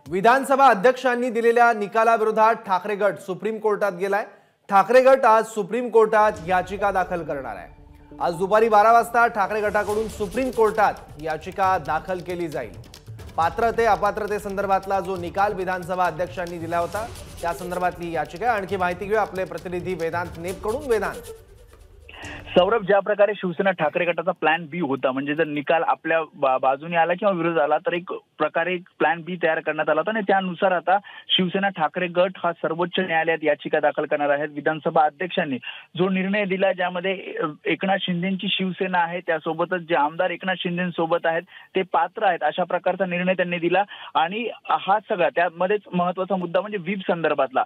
विधानसभा अध्यक्षांनी दिलेल्या निकालाविरोधात ठाकरे गट सुप्रीम कोर्टात गेलाय। ठाकरे गट आज सुप्रीम कोर्टात याचिका दाखल करणार आहे। आज दुपारी 12 वाजता ठाकरे गटाकडून सुप्रीम कोर्टात याचिका दाखल केली जाईल। पात्रते अपात्रते संदर्भातला जो निकाल विधानसभा अध्यक्षांनी दिला होता त्या संदर्भातली याचिका। आणखी माहिती घेऊ आपले प्रतिनिधी वेदांत नेपकडून। वेदांत, सौरभ, ज्या प्रकारे शिवसेना ठाकरे गटाचा प्लॅन बी होता, म्हणजे जर निकाल आपल्या बाजूने आला किंवा विरोध आला तर एक प्रकारे प्लॅन बी तयार करण्यात आला होता आणि त्यानुसार आता शिवसेना ठाकरे गट हा सर्वोच्च न्यायालयात याचिका दाखल करणार आहेत। विधानसभा अध्यक्षांनी जो निर्णय दिला ज्यामध्ये एकनाथ शिंदेची शिवसेना आहे त्यासोबतच जे आमदार एकनाथ शिंदेसोबत आहेत ते पात्र आहेत अशा प्रकारचा निर्णय त्यांनी दिला। आणि हा सगळा त्यामध्येच महत्त्वाचा मुद्दा म्हणजे व्हीप संदर्भातला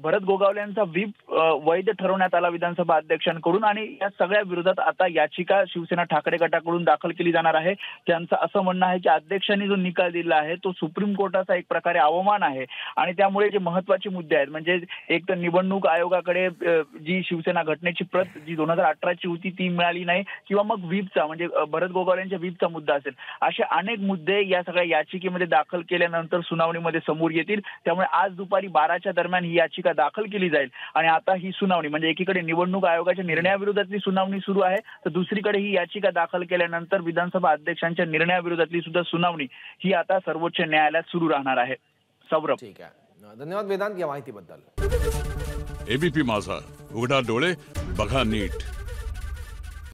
भरत गोगावले यांचा व्हीप वैध ठरवण्यात आला विधानसभा अध्यक्षांकडून आणि या सगळ्या विरोधात आता याचिका शिवसेना ठाकरे गटाकडून दाखल केली जाणार आहे। त्यांचं असं म्हणणं आहे की अध्यक्षांनी जो निकाल दिला आहे तो सुप्रीम कोर्टाचा एक प्रकारे अवमान आहे आणि त्यामुळे जे महत्त्वाचे मुद्दे आहेत म्हणजे एक तर निवडणूक आयोगाकडे जी शिवसेना घटनेची प्रत जी 2018ची होती ती मिळाली नाही किंवा मग व्हीपचा म्हणजे भरत गोगावले यांच्या व्हीपचा मुद्दा असेल, असे अनेक मुद्दे या सगळ्या याचिकेमध्ये दाखल केल्यानंतर सुनावणीमध्ये समोर येतील। त्यामुळे आज दुपारी 12च्या दरम्यान ही याचिका दाखल केली जाईल आणि आता ही सुनावणी म्हणजे एकीकडे निवडणूक आयोगाच्या निर्णयाविरोधातली सुनावणी सुरू आहे तर दुसरीकडे ही याचिका दाखल केल्यानंतर विधानसभा अध्यक्षांच्या निर्णयाविरोधातली सुद्धा सुनावणी ही आता सर्वोच्च न्यायालयात सुरू राहणार आहे। सौरभ, ठीक आहे, धन्यवाद वेदांत या माहितीबद्दल। एबीपी माझा, उघडा डोळे बघा नीट।